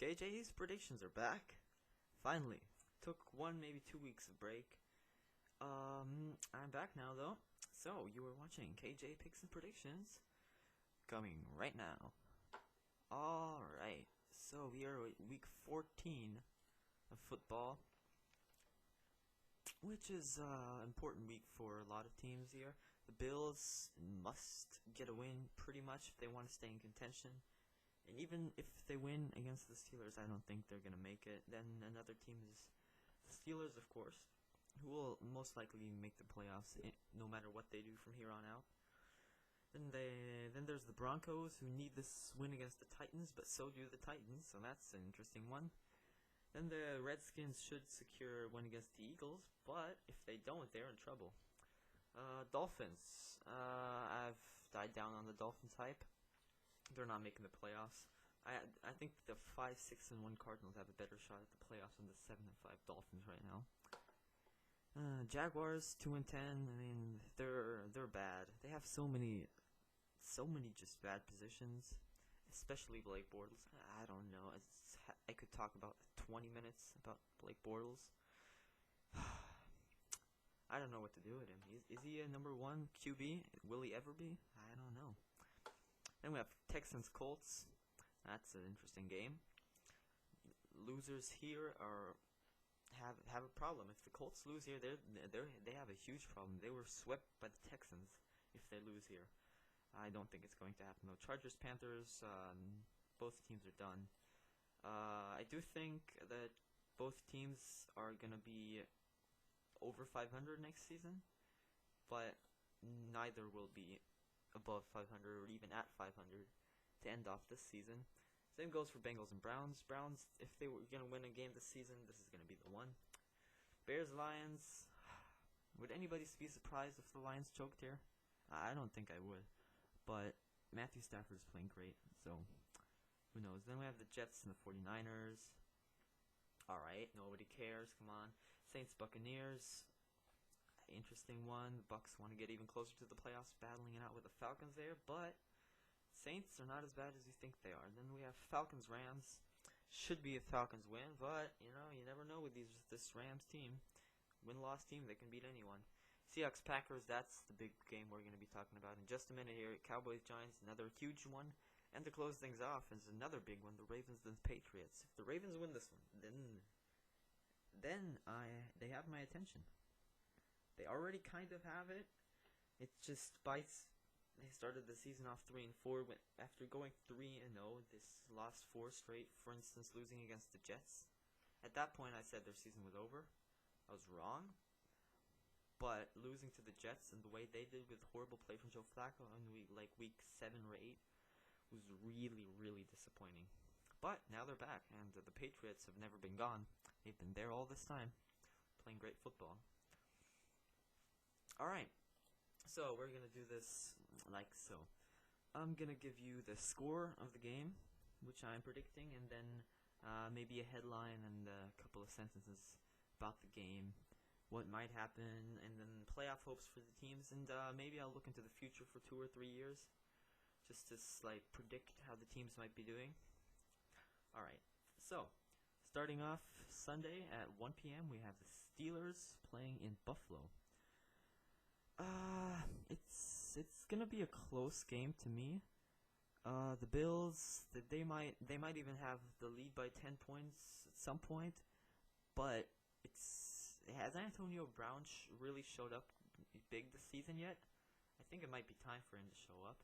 KJ's predictions are back. Finally. Took 1, maybe 2 weeks of break. I'm back now though. So, you are watching KJ Picks and Predictions. Coming right now. Alright. So, we are week 14 of football. Which is an important week for a lot of teams here. The Bills must get a win pretty much if they want to stay in contention. And even if they win against the Steelers, I don't think they're going to make it. Then another team is the Steelers, of course, who will most likely make the playoffs no matter what they do from here on out. Then there's the Broncos, who need this win against the Titans, but so do the Titans, so that's an interesting one. Then the Redskins should secure a win against the Eagles, but if they don't, they're in trouble. Dolphins. I've died down on the Dolphins hype. They're not making the playoffs. I think the 5-6-1 Cardinals have a better shot at the playoffs than the 7-5 Dolphins right now. Jaguars 2-10. I mean, they're bad. They have so many just bad positions, especially Blake Bortles. I don't know. I could talk about 20 minutes about Blake Bortles. I don't know what to do with him. Is he a number 1 QB? Will he ever be? I don't know. Then we have Texans Colts. That's an interesting game. Losers here have a problem. If the Colts lose here, they have a huge problem. They were swept by the Texans if they lose here. I don't think it's going to happen though. Chargers, Panthers, both teams are done. I do think that both teams are gonna be over 500 next season, but neither will be above 500 or even at 500 to end off this season. Same goes for Bengals and Browns. Browns, if they were going to win a game this season, this is going to be the one. Bears, Lions. Would anybody be surprised if the Lions choked here? I don't think I would. But Matthew Stafford is playing great, so who knows. Then we have the Jets and the 49ers. Alright, nobody cares, come on. Saints, Buccaneers. Interesting one. The Bucs want to get even closer to the playoffs, battling it out with the Falcons there, but Saints are not as bad as you think they are. Then we have Falcons Rams. Should be a Falcons win, but you never know with this Rams team. Win-loss team, they can beat anyone. Seahawks Packers, that's the big game we're going to be talking about in just a minute here. Cowboys Giants, another huge one. And to close things off is another big one, the Ravens and the Patriots. If the Ravens win this one, then they have my attention. They already kind of have it. It just bites. They started the season off 3-4. After going 3-0, this lost 4 straight. For instance, losing against the Jets. At that point, I said their season was over. I was wrong. But losing to the Jets and the way they did with horrible play from Joe Flacco in week 7 or 8 was really, really disappointing. But now they're back, and the Patriots have never been gone. They've been there all this time, playing great football. Alright, so we're going to do this like so. I'm going to give you the score of the game, which I'm predicting, and then maybe a headline and a couple of sentences about the game, what might happen, and then playoff hopes for the teams, and maybe I'll look into the future for 2 or 3 years, just to predict how the teams might be doing. Alright, so starting off Sunday at 1 p.m. we have the Steelers playing in Buffalo. It's gonna be a close game to me. The Bills, they might even have the lead by 10 points at some point, but has Antonio Brown really showed up big this season yet? I think it might be time for him to show up.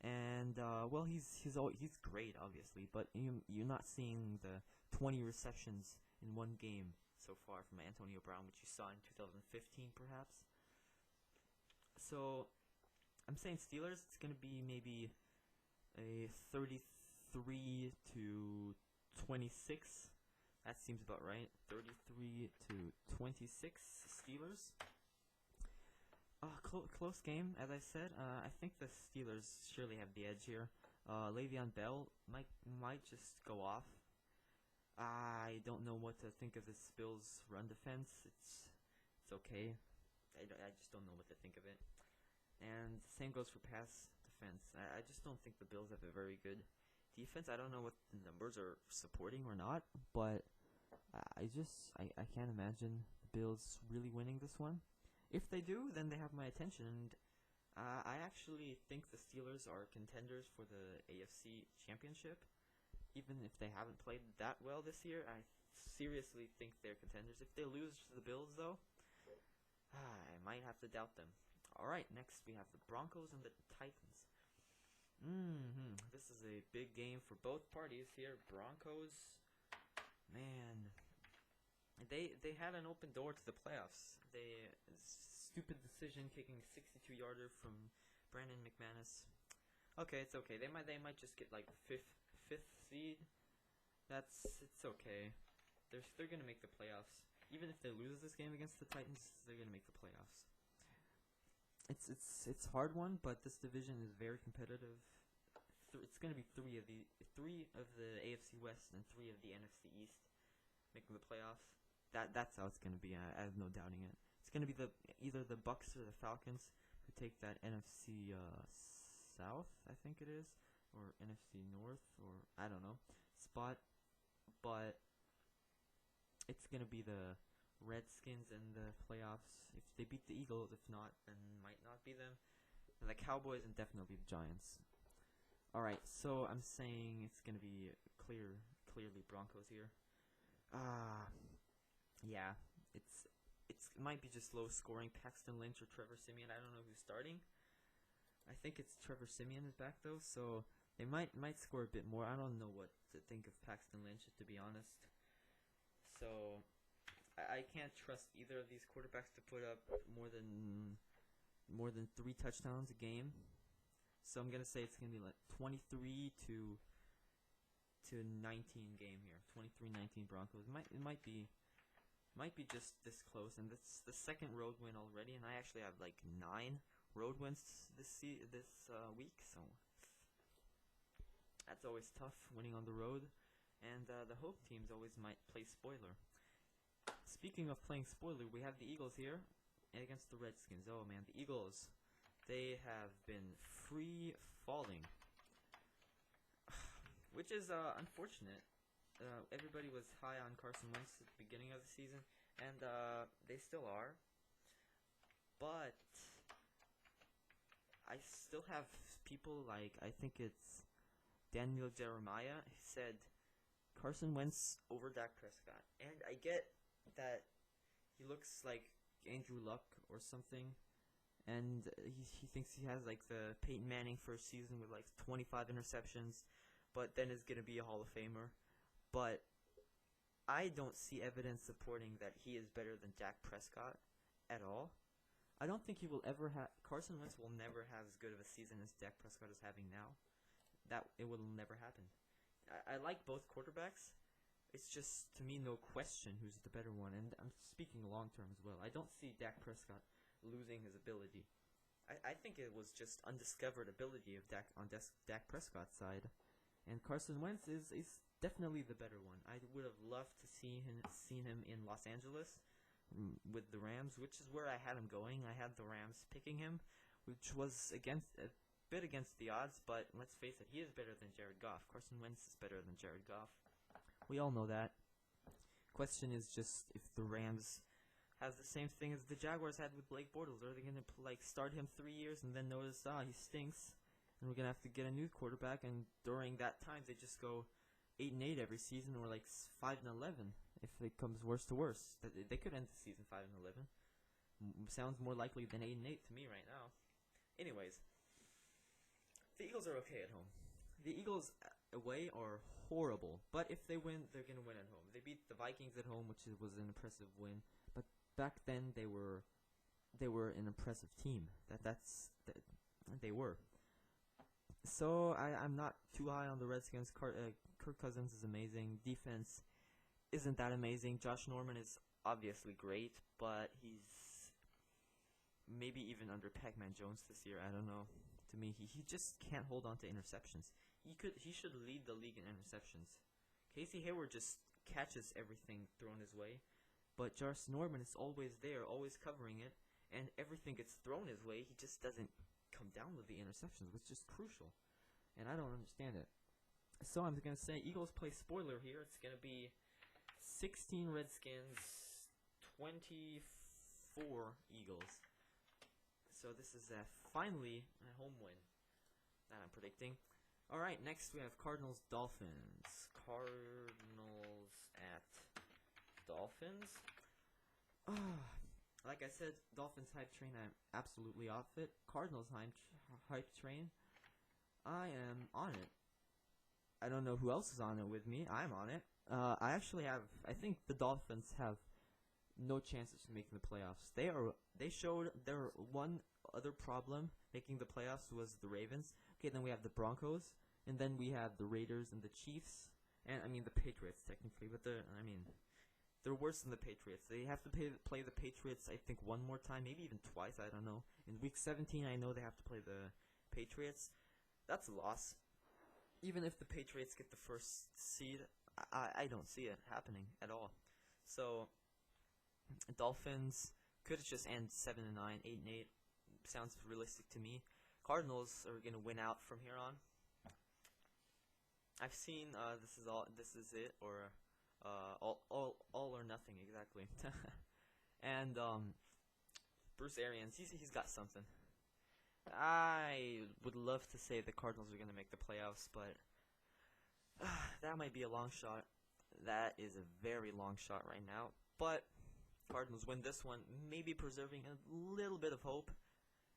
And well, he's great, obviously, but you're not seeing the 20 receptions in one game so far from Antonio Brown, which you saw in 2015, perhaps. So, I'm saying Steelers, it's going to be maybe a 33-26. That seems about right. 33-26 Steelers. Close game, as I said. I think the Steelers surely have the edge here. Le'Veon Bell might just go off. I don't know what to think of this Bills run defense. It's okay. I just don't know what to think of it. And the same goes for pass defense. I just don't think the Bills have a very good defense. I don't know what the numbers are supporting or not, but I can't imagine the Bills really winning this one. If they do, then they have my attention. And I actually think the Steelers are contenders for the AFC Championship. Even if they haven't played that well this year, I seriously think they're contenders. If they lose to the Bills, though, I might have to doubt them. Alright, next we have the Broncos and the Titans. This is a big game for both parties here. Broncos, man, they had an open door to the playoffs. Stupid decision kicking a 62-yarder from Brandon McManus. Okay, it's okay. They might just get like fifth seed. It's okay. They're gonna make the playoffs. Even if they lose this game against the Titans, they're gonna make the playoffs. It's hard one, but this division is very competitive. It's gonna be three of the AFC West and 3 of the NFC East making the playoffs. That's how it's gonna be. I have no doubting it. It's gonna be either the Bucs or the Falcons who take that NFC South, I think it is, or NFC North, or I don't know, spot. But it's gonna be the Redskins in the playoffs. If they beat the Eagles, if not, then might not be them. And the Cowboys and definitely the Giants. Alright, so I'm saying it's gonna be clearly Broncos here. Yeah, it might be just low scoring. Paxton Lynch or Trevor Siemian. I don't know who's starting. I think it's Trevor Siemian is back though, so they might score a bit more. I don't know what to think of Paxton Lynch, to be honest. So I can't trust either of these quarterbacks to put up more than 3 touchdowns a game. So I'm gonna say it's gonna be like 23 to 19 game here. 23-19 Broncos. It might be just this close, and it's the second road win already, and I actually have like 9 road wins this week, so that's always tough winning on the road, and the home teams always might play spoiler. Speaking of playing spoiler, we have the Eagles here against the Redskins. Oh man, the Eagles, they have been free falling, which is unfortunate. Everybody was high on Carson Wentz at the beginning of the season, and they still are. But I still have people like, I think it's Daniel Jeremiah, said Carson Wentz over Dak Prescott. And I get that he looks like Andrew Luck or something, and he thinks he has like the Peyton Manning first season with like 25 interceptions, but then is going to be a Hall of Famer. But I don't see evidence supporting that he is better than Dak Prescott at all. I don't think he will ever have. Carson Wentz will never have as good of a season as Dak Prescott is having now. It will never happen. I like both quarterbacks. It's just, to me, no question who's the better one. And I'm speaking long term as well. I don't see Dak Prescott losing his ability. I think it was just undiscovered ability of Dak Prescott's side. And Carson Wentz is definitely the better one. I would have loved to seen him in Los Angeles with the Rams, which is where I had him going. I had the Rams picking him, which was a bit against the odds, but let's face it, he is better than Jared Goff. Carson Wentz is better than Jared Goff. We all know that. Question is just if the Rams have the same thing as the Jaguars had with Blake Bortles. Are they going to start him 3 years and then notice, he stinks, and we're going to have to get a new quarterback, and during that time they just go 8-8 every season, or like 5-11 if it comes worse to worse. They could end the season 5-11. Sounds more likely than 8-8 to me right now. Anyways, the Eagles are okay at home. The Eagles away are horrible, but if they win, they're gonna win at home. They beat the Vikings at home, which was an impressive win. But back then, they were an impressive team. They were. So I'm not too high on the Redskins. Kirk Cousins is amazing. Defense isn't that amazing. Josh Norman is obviously great, but he's maybe even under Pac-Man Jones this year. I don't know. To me, he just can't hold on to interceptions. He should lead the league in interceptions. Casey Hayward just catches everything thrown his way, but Josh Norman is always there, always covering it, and everything gets thrown his way. He just doesn't come down with the interceptions, which is crucial, and I don't understand it. So I'm gonna say Eagles play spoiler here. It's gonna be 16 Redskins, 24 Eagles. So this is finally a home win that I'm predicting. Alright, next we have Cardinals Dolphins. Cardinals at Dolphins. Like I said, Dolphins hype train, I'm absolutely off it. Cardinals hype train, I am on it. I don't know who else is on it with me. I'm on it. I think the Dolphins have no chances of making the playoffs. They showed their one other problem making the playoffs was the Ravens. Okay, then we have the Broncos, and then we have the Raiders and the Chiefs, and I mean the Patriots technically, but they're worse than the Patriots. They have to play the Patriots, I think, one more time, maybe even twice, I don't know. In week 17, I know they have to play the Patriots. That's a loss. Even if the Patriots get the first seed, I don't see it happening at all. So, Dolphins could just end 7-9, 8-8. Sounds realistic to me. Cardinals are gonna win out from here on. I've seen this is it, or all or nothing exactly. And Bruce Arians, he's got something. I would love to say the Cardinals are gonna make the playoffs, but that might be a long shot. That is a very long shot right now. But Cardinals win this one, maybe preserving a little bit of hope.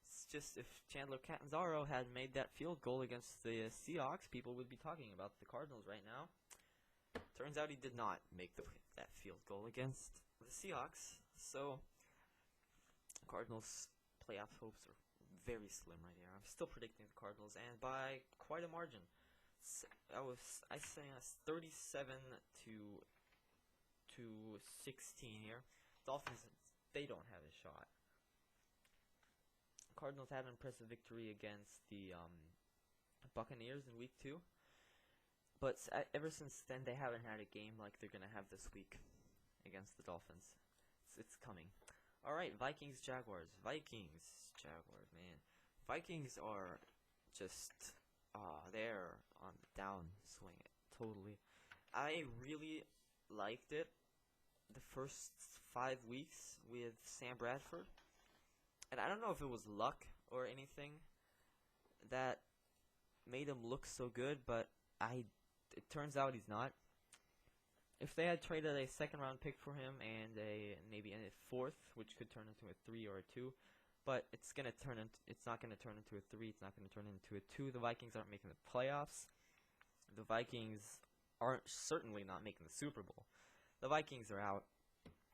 It's just if Chandler Catanzaro had made that field goal against the Seahawks, people would be talking about the Cardinals right now. Turns out he did not make that field goal against the Seahawks. So Cardinals playoff hopes are very slim right here. I'm still predicting the Cardinals, and by quite a margin. I say 37 to 16 here. Dolphins, they don't have a shot. Cardinals had an impressive victory against the Buccaneers in week 2. But ever since then, they haven't had a game like they're going to have this week against the Dolphins. It's coming. Alright, Vikings Jaguars. Vikings Jaguars, man. Vikings are just, they're on the downswing, totally. I really liked it the first 5 weeks with Sam Bradford. And I don't know if it was luck or anything that made him look so good, but it turns out he's not. If they had traded a second-round pick for him and maybe a fourth, which could turn into a 3 or a 2, but it's not gonna turn into a 3. It's not gonna turn into a 2. The Vikings aren't making the playoffs. The Vikings aren't certainly not making the Super Bowl. The Vikings are out.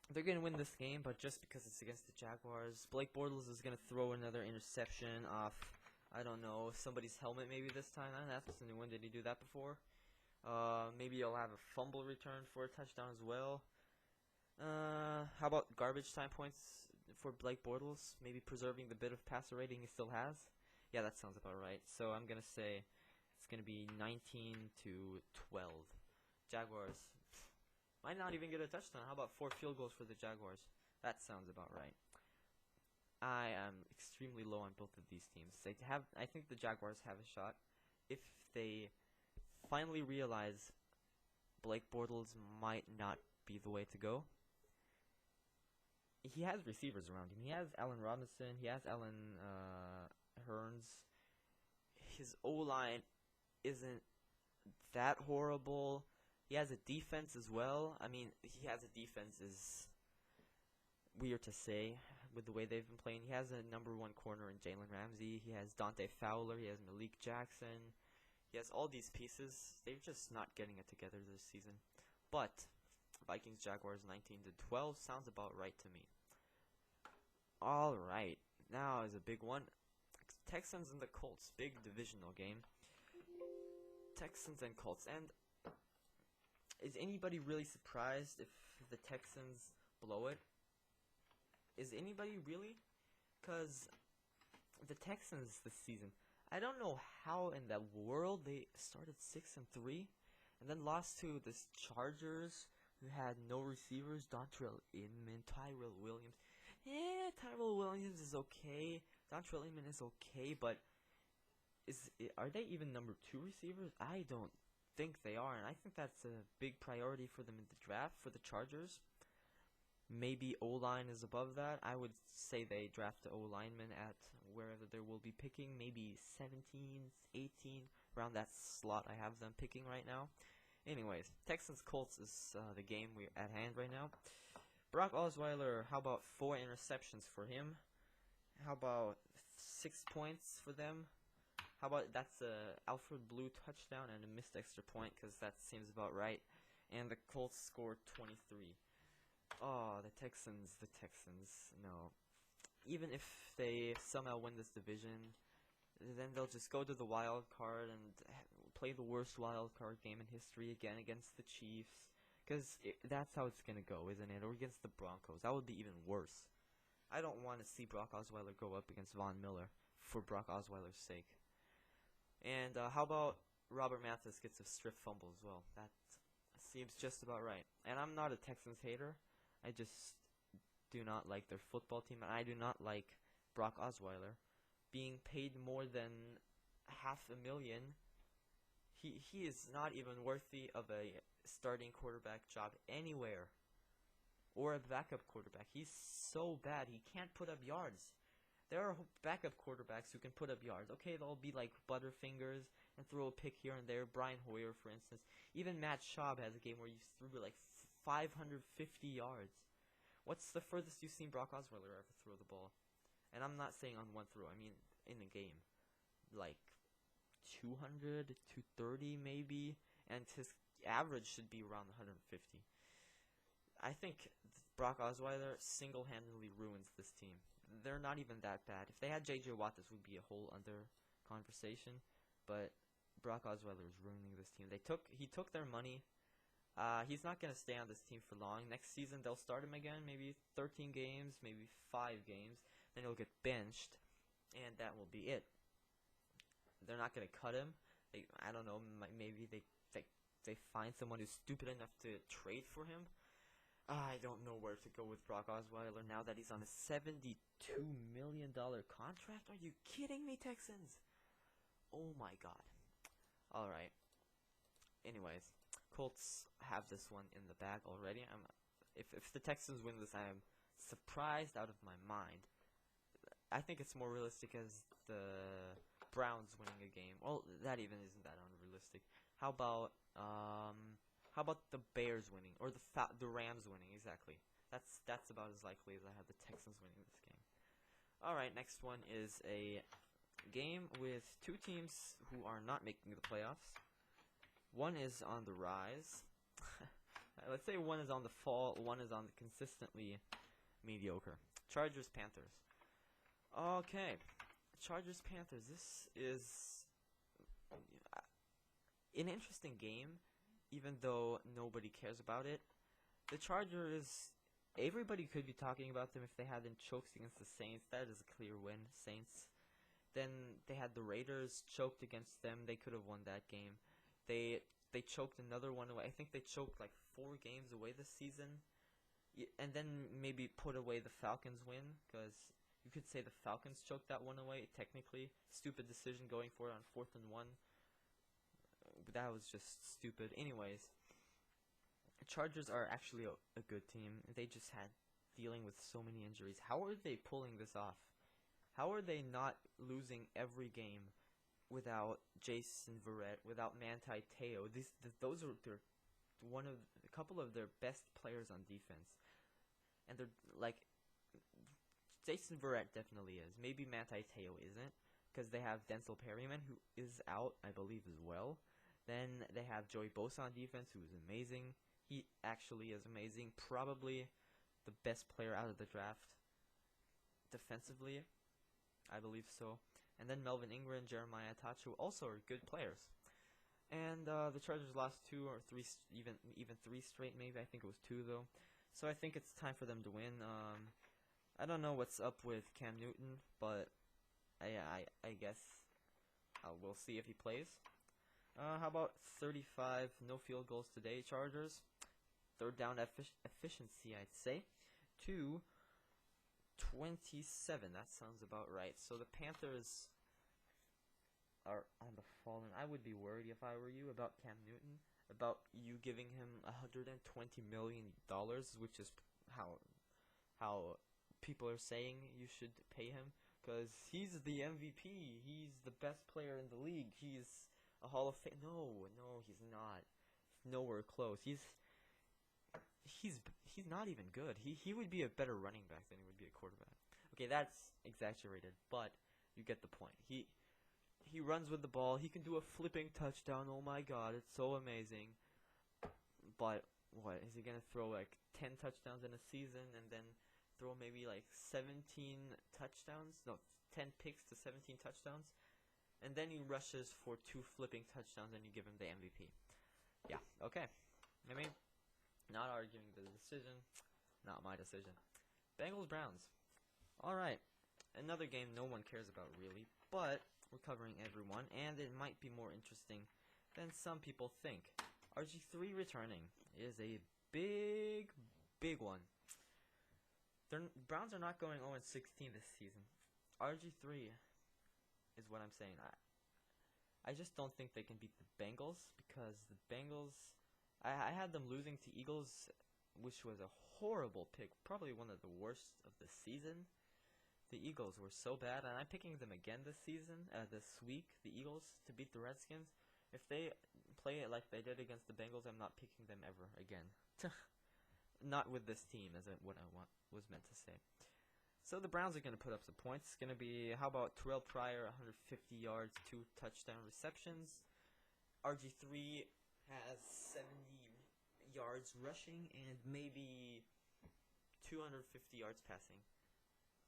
They're gonna win this game, but just because it's against the Jaguars, Blake Bortles is gonna throw another interception off, I don't know, somebody's helmet maybe this time. When did he do that before? Maybe he'll have a fumble return for a touchdown as well. How about garbage time points for Blake Bortles? Maybe preserving the bit of passer rating he still has? Yeah, that sounds about right. So I'm going to say it's going to be 19 to 12. Jaguars might not even get a touchdown. How about 4 field goals for the Jaguars? That sounds about right. I am extremely low on both of these teams. I think the Jaguars have a shot if they finally realize Blake Bortles might not be the way to go. He has receivers around him. He has Allen Robinson. He has Allen Hearns. His O-line isn't that horrible. He has a defense as well. I mean, he has a defense is weird to say with the way they've been playing. He has a number 1 corner in Jalen Ramsey. He has Dante Fowler. He has Malik Jackson. He has all these pieces. They're just not getting it together this season. But Vikings Jaguars 19 to 12 sounds about right to me. All right, now is a big one. Texans and the Colts, big divisional game. Texans and Colts, and is anybody really surprised if the Texans blow it? Is anybody really? Because the Texans this season, I don't know how in the world they started 6-3 and then lost to the Chargers, who had no receivers. Dontrell Inman, Tyrell Williams. Tyrell Williams is okay. Dontrell Inman is okay, but are they even number 2 receivers? I don't think they are, and I think that's a big priority for them in the draft for the Chargers. Maybe O-line is above that. I would say they draft the O-lineman at wherever they will be picking, maybe 17, 18, around that slot I have them picking right now. Anyways, Texans Colts is the game we're at hand right now. Brock Osweiler, how about 4 interceptions for him? How about 6 points for them? How about that's a Alfred Blue touchdown and a missed extra point, because that seems about right. And the Colts scored 23. Oh, the Texans. No. Even if they somehow win this division, then they'll just go to the wild card and play the worst wild card game in history again against the Chiefs. Because that's how it's going to go, isn't it? Or against the Broncos. That would be even worse. I don't want to see Brock Osweiler go up against Von Miller for Brock Osweiler's sake. And how about Robert Mathis gets a strip fumble as well? That seems just about right. And I'm not a Texans hater. I just do not like their football team. And I do not like Brock Osweiler being paid more than $500,000. He is not even worthy of a starting quarterback job anywhere. Or a backup quarterback. He's so bad. He can't put up yards. There are backup quarterbacks who can put up yards. Okay, they'll be like Butterfingers and throw a pick here and there. Brian Hoyer, for instance. Even Matt Schaub has a game where he threw like 550 yards. What's the furthest you've seen Brock Osweiler ever throw the ball? And I'm not saying on one throw. I mean in a game. Like 200, 230 maybe. And his average should be around 150. I think Brock Osweiler single-handedly ruins this team. They're not even that bad. If they had J.J. Watt, this would be a whole other conversation. But Brock Osweiler is ruining this team. He took their money. He's not going to stay on this team for long. Next season, they'll start him again. Maybe 13 games, maybe 5 games. Then he'll get benched, and that will be it. They're not going to cut him. I don't know. Maybe they find someone who's stupid enough to trade for him. I don't know where to go with Brock Osweiler now that he's on a $72 million contract. Are you kidding me, Texans? Oh my god. Alright. Anyways, Colts have this one in the bag already. If the Texans win this, I am surprised out of my mind. I think it's more realistic as the Browns winning a game. Well, that even isn't that unrealistic. How about the Bears winning, or the Rams winning? Exactly. That's about as likely as I have the Texans winning this game. All right, next one is a game with 2 teams who are not making the playoffs. One is on the rise. Let's say one is on the fall. One is on the consistently mediocre. Chargers Panthers. Okay, Chargers Panthers. This is an interesting game. Even though nobody cares about it. The Chargers, everybody could be talking about them if they hadn't choked against the Saints. That is a clear win, Saints. Then they had the Raiders choked against them. They could have won that game. They choked another one away. I think they choked like 4 games away this season. And then maybe put away the Falcons win, because you could say the Falcons choked that one away, technically. Stupid decision going for it on 4th and 1. But that was just stupid. Anyways, the Chargers are actually a good team. They just had dealing with so many injuries. How are they pulling this off? How are they not losing every game without Jason Verrett, without Manti Te'o? Those are a couple of their best players on defense. And they're like, Jason Verrett definitely is. Maybe Manti Te'o isn't, because they have Denzel Perryman, who is out, I believe, as well. Then they have Joey Bosa on defense, who is amazing. He actually is amazing. Probably the best player out of the draft defensively. I believe so. And then Melvin Ingram and Jeremiah Tachu also are good players. And the Chargers lost 2 or 3, even 3 straight maybe. I think it was 2 though. So I think it's time for them to win. I don't know what's up with Cam Newton, but I guess we'll see if he plays. How about 35 no field goals today, Chargers? Third down efficiency, I'd say. 227. That sounds about right. So the Panthers are on the fallen. I would be worried if I were you about Cam Newton, about you giving him $120 million, which is how people are saying you should pay him, because he's the MVP. He's the best player in the league. He's a Hall of Fame. No, he's not. Nowhere close. He's not even good. He would be a better running back than he would be a quarterback. Okay, that's exaggerated, but you get the point. He runs with the ball. He can do a flipping touchdown. Oh my god, it's so amazing. But what is he gonna throw, like 10 touchdowns in a season and then throw maybe like 17 touchdowns? No, 10 picks to 17 touchdowns, and then he rushes for 2 flipping touchdowns and you give him the MVP. Yeah, okay. I mean, not arguing the decision, not my decision. Bengals Browns. All right, another game no one cares about really, but we're covering everyone, and it might be more interesting than some people think. RG3 returning is a big one. Browns are not going 0-16 this season. RG3 is what I'm saying. I just don't think they can beat the Bengals, because the Bengals, I had them losing to Eagles, which was a horrible pick, probably one of the worst of the season. The Eagles were so bad, and I'm picking them again this season, this week, the Eagles, to beat the Redskins. If they play it like they did against the Bengals, I'm not picking them ever again. Not with this team, is what I was meant to say. So the Browns are going to put up some points. It's going to be, how about Terrell Pryor, 150 yards, 2 touchdown receptions. RG3 has 70 yards rushing and maybe 250 yards passing.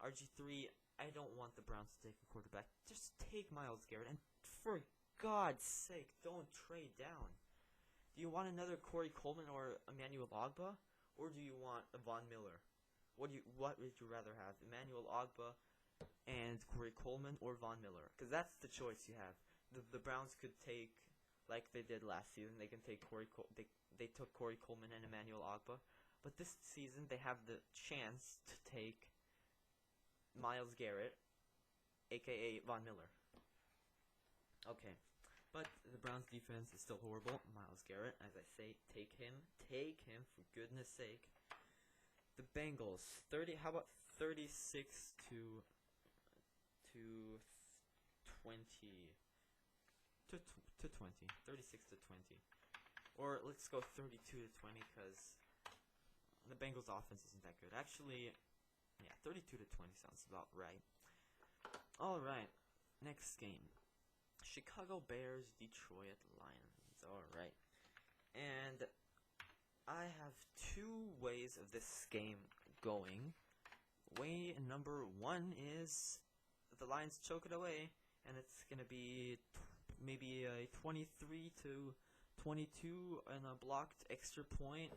RG3, I don't want the Browns to take a quarterback. Just take Myles Garrett, and for God's sake, don't trade down. Do you want another Corey Coleman or Emmanuel Ogbah, or do you want a Von Miller? What would you rather have, Emmanuel Ogbah and Corey Coleman, or Von Miller? Because that's the choice you have. The Browns could take, like they did last season, they can take they took Corey Coleman and Emmanuel Ogbah, but this season they have the chance to take Myles Garrett, aka Von Miller. Okay, but the Browns defense is still horrible. Myles Garrett, as I say, take him for goodness sake. The Bengals, 30. How about 36 to 20? To 20. 36 to 20. Or let's go 32 to 20, because the Bengals offense isn't that good. Actually, yeah, 32 to 20 sounds about right. All right, next game. Chicago Bears, Detroit Lions. All right. And I have 2 ways of this game going. Way number 1 is the Lions choke it away, and it's going to be maybe a 23 to 22 and a blocked extra point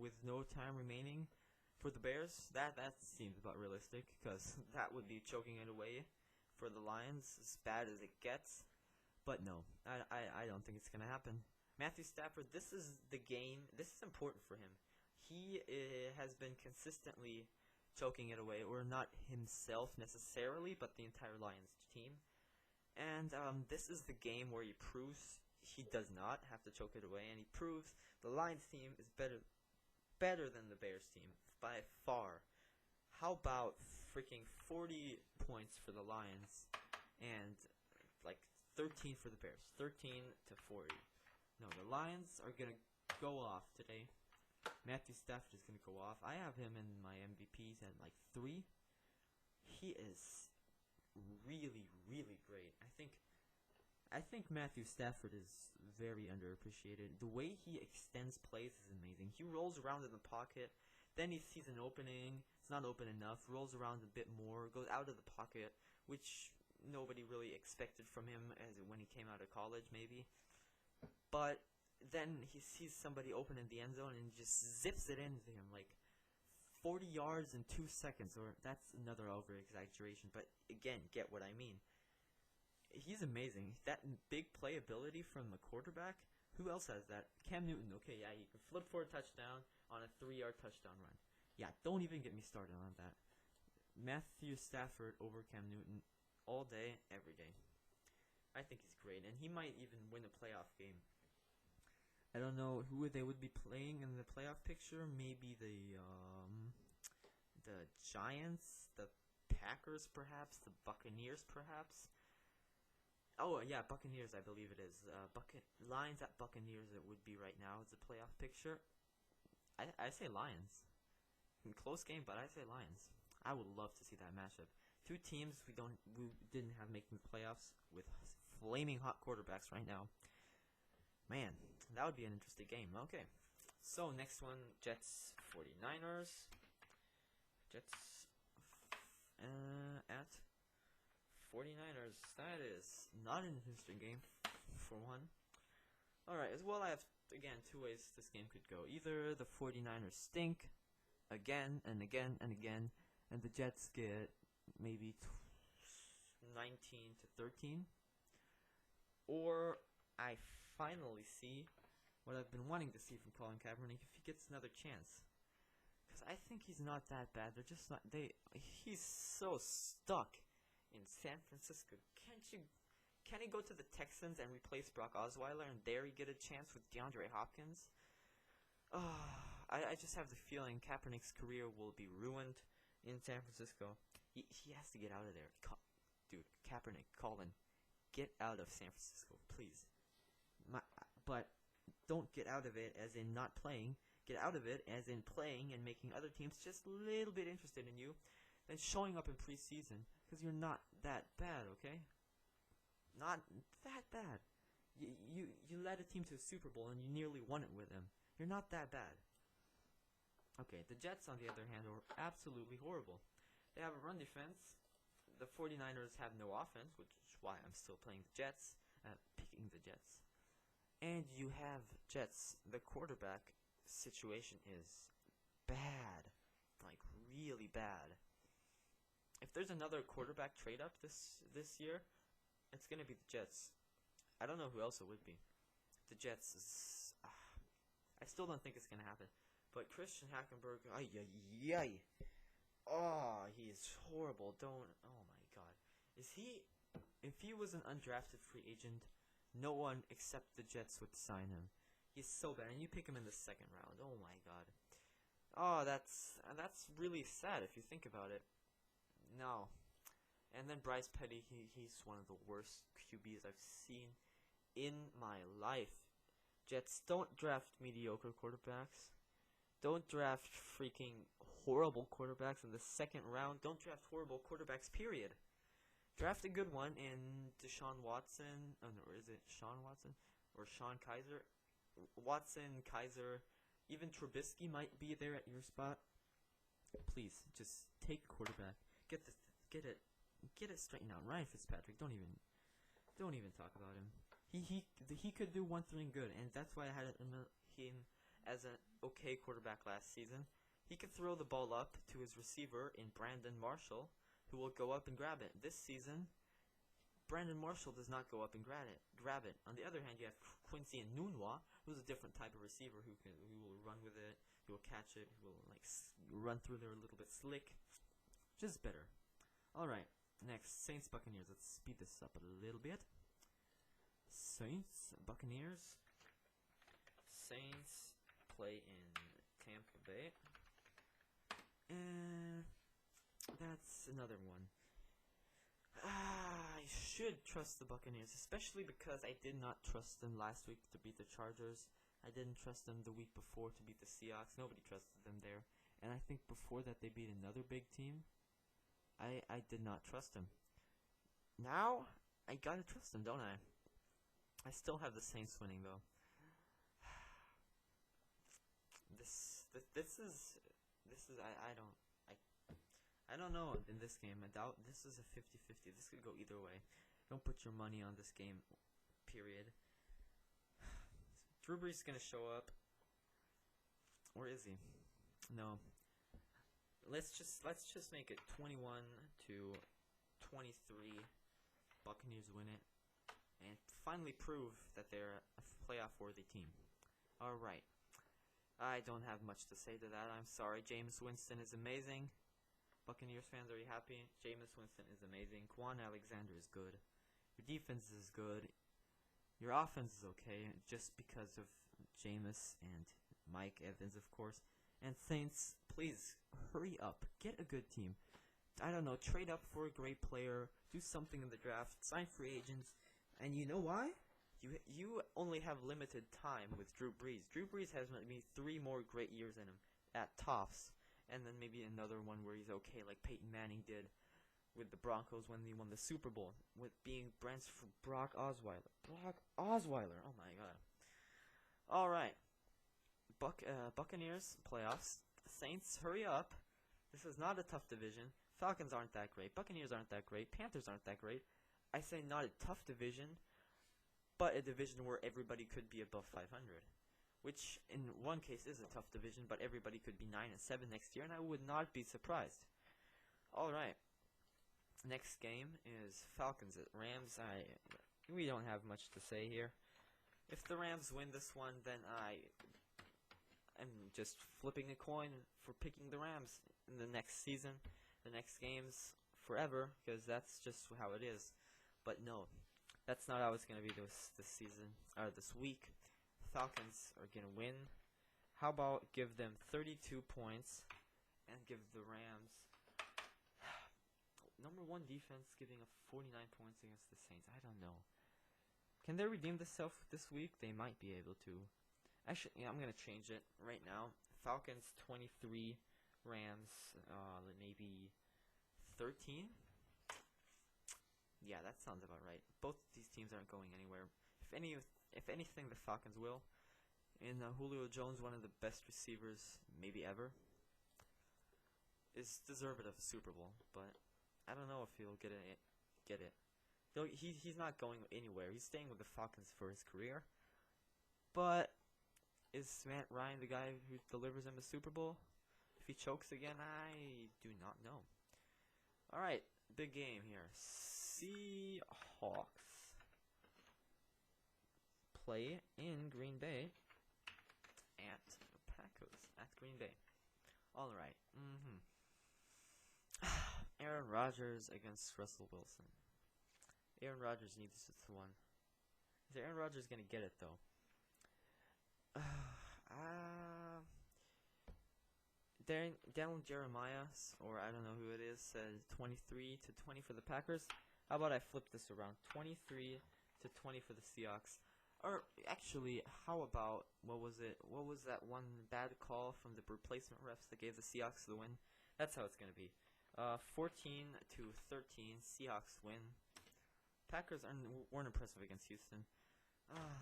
with no time remaining for the Bears. That seems about realistic, because that would be choking it away for the Lions, as bad as it gets. But no, I don't think it's going to happen. Matthew Stafford, this is the game. This is important for him. He has been consistently choking it away, or not himself necessarily, but the entire Lions team. And this is the game where he proves he does not have to choke it away, and he proves the Lions team is better than the Bears team by far. How about freaking 40 points for the Lions and like 13 for the Bears? 13 to 40. No, the Lions are going to go off today. Matthew Stafford is going to go off. I have him in my MVPs at like 3. He is really, really great. I think Matthew Stafford is very underappreciated. The way he extends plays is amazing. He rolls around in the pocket, then he sees an opening. It's not open enough. Rolls around a bit more, goes out of the pocket, which nobody really expected from him as when he came out of college, maybe. But then he sees somebody open in the end zone and just zips it into him like 40 yards in 2 seconds. Or that's another over-exaggeration, but again, get what I mean. He's amazing. That big playability from the quarterback. Who else has that? Cam Newton. Okay, yeah, you can flip for a touchdown on a 3-yard touchdown run. Yeah, don't even get me started on that. Matthew Stafford over Cam Newton all day, every day. I think he's great, and he might even win a playoff game. I don't know who they would be playing in the playoff picture. Maybe the Giants, the Packers, perhaps the Buccaneers, perhaps. Oh yeah, Buccaneers, I believe it is. Lions at Buccaneers. It would be right now as a playoff picture. I say Lions. Close game, but I say Lions. I would love to see that matchup. Two teams we didn't have making the playoffs with flaming hot quarterbacks right now. Man, that would be an interesting game. Okay, so next one, Jets 49ers. Jets at 49ers. That is not an interesting game for one. Alright, as well I have, again, two ways this game could go. Either the 49ers stink again and again and again, and the Jets get maybe 19-13, or I finally see what I've been wanting to see from Colin Kaepernick if he gets another chance. Because I think he's not that bad. They're just not. He's so stuck in San Francisco. Can he go to the Texans and replace Brock Osweiler and there he get a chance with DeAndre Hopkins? I just have the feeling Kaepernick's career will be ruined in San Francisco. He has to get out of there. Dude, Kaepernick, Colin, get out of San Francisco, please. But don't get out of it as in not playing. Get out of it as in playing and making other teams just a little bit interested in you, and showing up in preseason, because you're not that bad, okay? Not that bad. You led a team to a Super Bowl and you nearly won it with them. You're not that bad. Okay, the Jets, on the other hand, are absolutely horrible. They have a run defense. The 49ers have no offense, which is why I'm still playing the Jets, picking the Jets. And you have Jets. The quarterback situation is bad, like really bad. If there's another quarterback trade up this year, it's gonna be the Jets. I don't know who else it would be. The Jets is. I still don't think it's gonna happen. But Christian Hackenberg, oh, he is horrible. Oh my God, is he? If he was an undrafted free agent, no one except the Jets would sign him. He's so bad, and you pick him in the second round. Oh my God. Oh, that's really sad if you think about it. No. And then Bryce Petty, he's one of the worst QBs I've seen in my life. Jets, don't draft mediocre quarterbacks. Don't draft freaking horrible quarterbacks in the second round. Don't draft horrible quarterbacks, period. Draft a good one in Deshaun Watson. Oh, no, is it Sean Watson? Or Sean Kaiser? Watson, Kaiser, even Trubisky might be there at your spot. Please, just take a quarterback. Get it straightened out. Ryan Fitzpatrick, don't even talk about him. He could do one thing good, and that's why I had him as an okay quarterback last season. He could throw the ball up to his receiver in Brandon Marshall, who will go up and grab it. This season, Brandon Marshall does not go up and grab it. On the other hand, you have Quincy Enunwa, who's a different type of receiver who will run with it, who will catch it, who will run through there a little bit slick. Just better. All right, next, Saints Buccaneers. Let's speed this up a little bit. Saints Buccaneers. Saints play in Tampa Bay. And that's another one. I should trust the Buccaneers, especially because I did not trust them last week to beat the Chargers. I didn't trust them the week before to beat the Seahawks. Nobody trusted them there. And I think before that they beat another big team. I did not trust them. Now, I gotta trust them, don't I? I still have the Saints winning, though. I don't know in this game. I doubt this is a 50-50. This could go either way. Don't put your money on this game, period. Drew Brees is gonna show up. Or is he? No. Let's just make it 21-23. Buccaneers win it, and finally prove that they're a playoff-worthy team. All right. I don't have much to say to that. I'm sorry. Jameis Winston is amazing. Buccaneers fans, are you happy? Jameis Winston is amazing. Quan Alexander is good. Your defense is good. Your offense is okay, just because of Jameis and Mike Evans, of course. And Saints, please hurry up. Get a good team. I don't know, trade up for a great player, do something in the draft, sign free agents. And you know why? You only have limited time with Drew Brees. Drew Brees has maybe 3 more great years in him at tops, and then maybe another one where he's okay, like Peyton Manning did with the Broncos when he won the Super Bowl, with being benched for Brock Osweiler. Brock Osweiler, oh my god. Alright, Buccaneers, playoffs. Saints, hurry up. This is not a tough division. Falcons aren't that great. Buccaneers aren't that great. Panthers aren't that great. I say not a tough division, but a division where everybody could be above 500. Which, in one case, is a tough division, but everybody could be 9-7 next year, and I would not be surprised. Alright. Next game is Falcons at Rams. We don't have much to say here. If the Rams win this one, then I'm just flipping a coin for picking the Rams in the next season, the next games, forever, because that's just how it is. But no, that's not how it's going to be this season, or this week. Falcons are going to win. How about give them 32 points and give the Rams #1 defense giving up 49 points against the Saints? I don't know. Can they redeem themselves this week? They might be able to. Actually, yeah, I'm going to change it right now. Falcons 23, Rams maybe 13? Yeah, that sounds about right. Both these teams aren't going anywhere. If anything, the Falcons will. And Julio Jones, one of the best receivers maybe ever, is deserving of a Super Bowl, but I don't know if he'll get it. He's not going anywhere. He's staying with the Falcons for his career. But is Matt Ryan the guy who delivers him a Super Bowl? If he chokes again, I do not know. Alright, big game here. Seahawks play in Green Bay at Packers at Green Bay. Alright. Aaron Rodgers against Russell Wilson. Aaron Rodgers needs this one. Is Aaron Rodgers gonna get it though? Daniel Jeremiah, or I don't know who it is, said 23-20 for the Packers. How about I flip this around? 23-20 for the Seahawks. Or actually, how about what was that one bad call from the replacement refs that gave the Seahawks the win? That's how it's gonna be. 14-13, Seahawks win. Packers weren't impressive against Houston.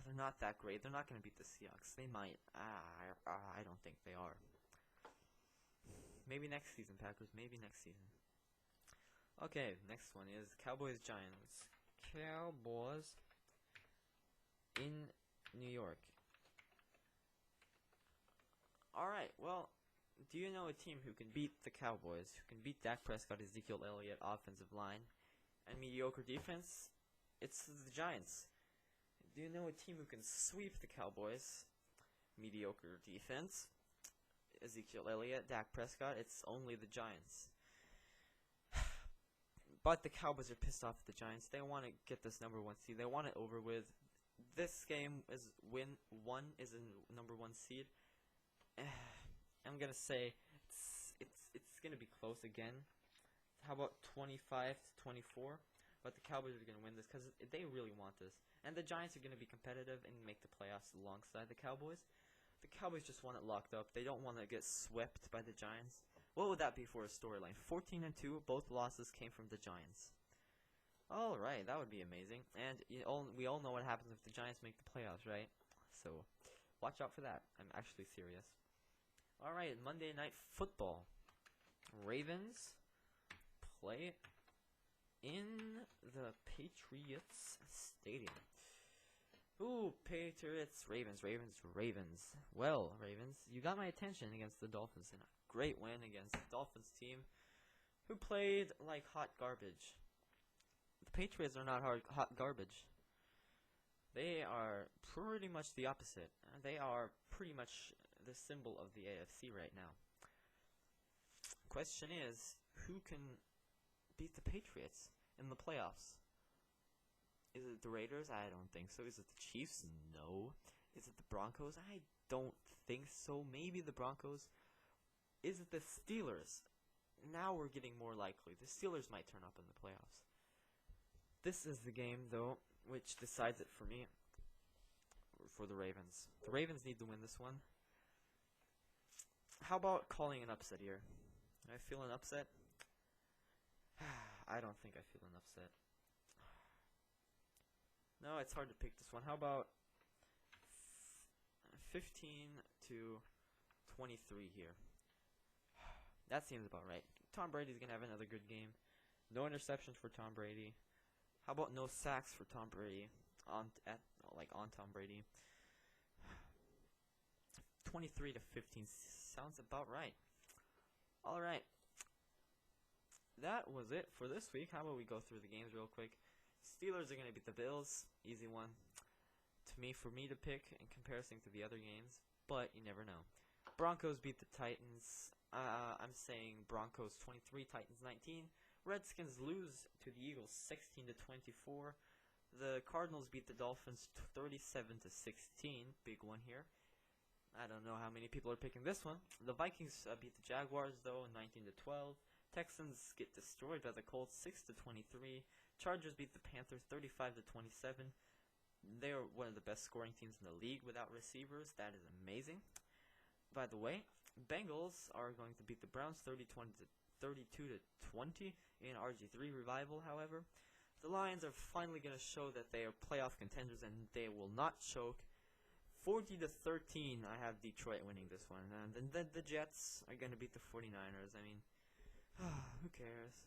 They're not that great. They're not going to beat the Seahawks. They might. I don't think they are. Maybe next season, Packers. Maybe next season. Okay, next one is Cowboys Giants. Cowboys in New York. Alright, well, do you know a team who can beat the Cowboys, who can beat Dak Prescott, Ezekiel Elliott offensive line, and mediocre defense? It's the Giants. Do you know a team who can sweep the Cowboys, mediocre defense, Ezekiel Elliott, Dak Prescott? It's only the Giants. But the Cowboys are pissed off at the Giants. They want to get this #1 seed. They want it over with. This game is win 1 is a #1 seed. I'm gonna say it's gonna be close again. How about 25-24? But the Cowboys are gonna win this because they really want this, and the Giants are gonna be competitive and make the playoffs alongside the Cowboys. The Cowboys just want it locked up. They don't want to get swept by the Giants. What would that be for a storyline? 14-2. Both losses came from the Giants. All right, that would be amazing. And we all know what happens if the Giants make the playoffs, right? So watch out for that. I'm actually serious. All right, Monday Night Football. Ravens play in the Patriots Stadium. Ooh, Patriots, Ravens. Well, Ravens, you got my attention against the Dolphins in a great win against the Dolphins team who played like hot garbage. The Patriots are not hot garbage. They are pretty much the opposite. They are pretty much the symbol of the AFC right now. Question is, who can beat the Patriots in the playoffs? Is it the Raiders? I don't think so. Is it the Chiefs? No. Is it the Broncos? I don't think so. Maybe the Broncos. Is it the Steelers? Now we're getting more likely. The Steelers might turn up in the playoffs. This is the game, though, which decides it for me. For the Ravens. The Ravens need to win this one. How about calling an upset here? I feel an upset? I don't think I feel an upset. No, it's hard to pick this one. How about 15 to 23 here? That seems about right. Tom Brady's going to have another good game. No interceptions for Tom Brady. How about no sacks for Tom Brady? On Tom Brady. 23 to 15 sounds about right. Alright. That was it for this week. How about we go through the games real quick? Steelers are going to beat the Bills. Easy one. For me to pick in comparison to the other games. But you never know. Broncos beat the Titans. I'm saying Broncos 23, Titans 19. Redskins lose to the Eagles 16 to 24. The Cardinals beat the Dolphins 37 to 16. Big one here. I don't know how many people are picking this one. The Vikings beat the Jaguars though 19 to 12. Texans get destroyed by the Colts 6 to 23. Chargers beat the Panthers 35 to 27. They are one of the best scoring teams in the league without receivers. That is amazing. By the way, Bengals are going to beat the Browns 32 to 20 in RG3 revival. However, the Lions are finally going to show that they are playoff contenders and they will not choke. 40 to 13. I have Detroit winning this one, and then the Jets are going to beat the 49ers. I mean, who cares?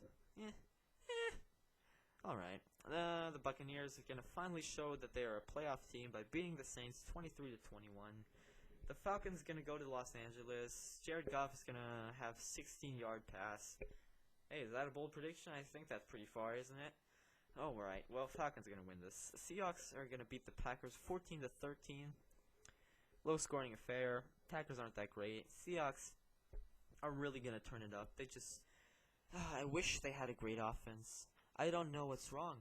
All right. The Buccaneers are going to finally show that they are a playoff team by beating the Saints 23 to 21. The Falcons going to go to Los Angeles. Jared Goff is going to have 16-yard pass. Hey, is that a bold prediction? I think that's pretty far, isn't it? Oh, right. Well, Falcons are going to win this. The Seahawks are going to beat the Packers 14 to 13. Low-scoring affair. Packers aren't that great. Seahawks are really going to turn it up. They just... I wish they had a great offense. I don't know what's wrong.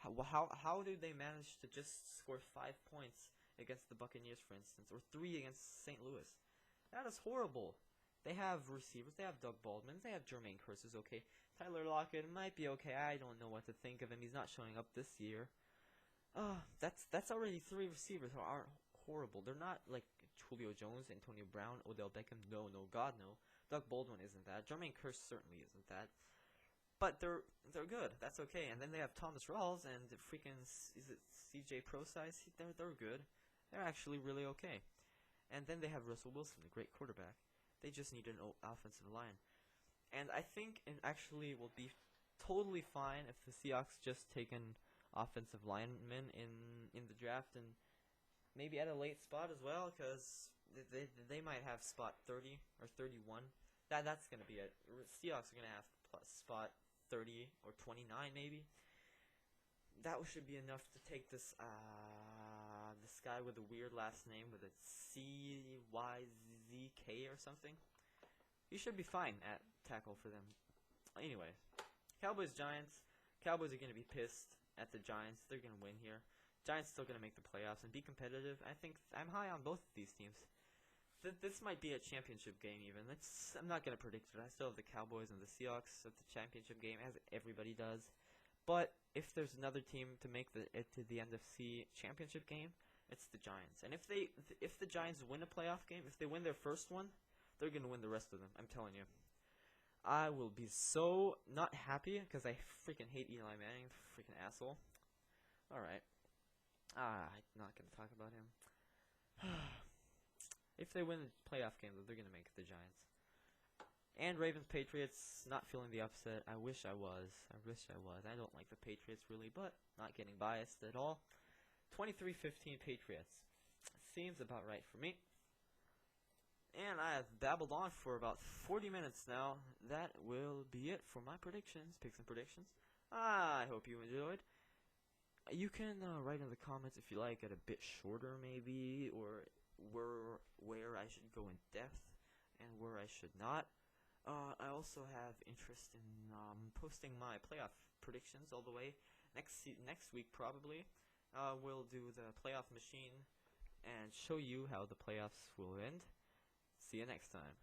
How did they manage to just score 5 points against the Buccaneers, for instance, or 3 against St. Louis? That is horrible. They have receivers. They have Doug Baldwin. They have Jermaine Kearse, is okay. Tyler Lockett might be okay. I don't know what to think of him. He's not showing up this year. That's already 3 receivers who are horrible. They're not like Julio Jones, Antonio Brown, Odell Beckham. No, God, no. Doug Baldwin isn't that. Jermaine Kearse certainly isn't that. But they're good. That's okay. And then they have Thomas Rawls and freaking is it CJ Procise? They're good. They're actually really okay. And then they have Russell Wilson, a great quarterback. They just need an offensive line. And I think it actually will be totally fine if the Seahawks just take an offensive lineman in the draft and maybe at a late spot as well, because they might have spot 30 or 31. That's going to be it. Seahawks are going to have spot 30 or 29 maybe. That should be enough to take this guy with a weird last name with a CYZK or something. He should be fine at tackle for them. Anyway, Cowboys Giants. Cowboys are going to be pissed at the Giants. They're going to win here. Giants still going to make the playoffs and be competitive. I think I'm high on both of these teams. This might be a championship game even. I'm not going to predict it. I still have the Cowboys and the Seahawks at the championship game, as everybody does. But if there's another team to make it to the NFC championship game, it's the Giants. And if the Giants win a playoff game, if they win their first one, they're going to win the rest of them. I'm telling you. I will be so not happy because I freaking hate Eli Manning, freaking asshole. Alright. I'm not going to talk about him. If they win the playoff game, they're going to make it, the Giants. And Ravens-Patriots, not feeling the upset. I wish I was. I don't like the Patriots really, but not getting biased at all. 23-15 Patriots. Seems about right for me. And I have babbled on for about 40 minutes now. That will be it for my predictions, picks and predictions. I hope you enjoyed. You can write in the comments if you like it a bit shorter maybe, or where I should go in depth and where I should not. I also have interest in posting my playoff predictions all the way. next week probably, we'll do the playoff machine and show you how the playoffs will end. See you next time.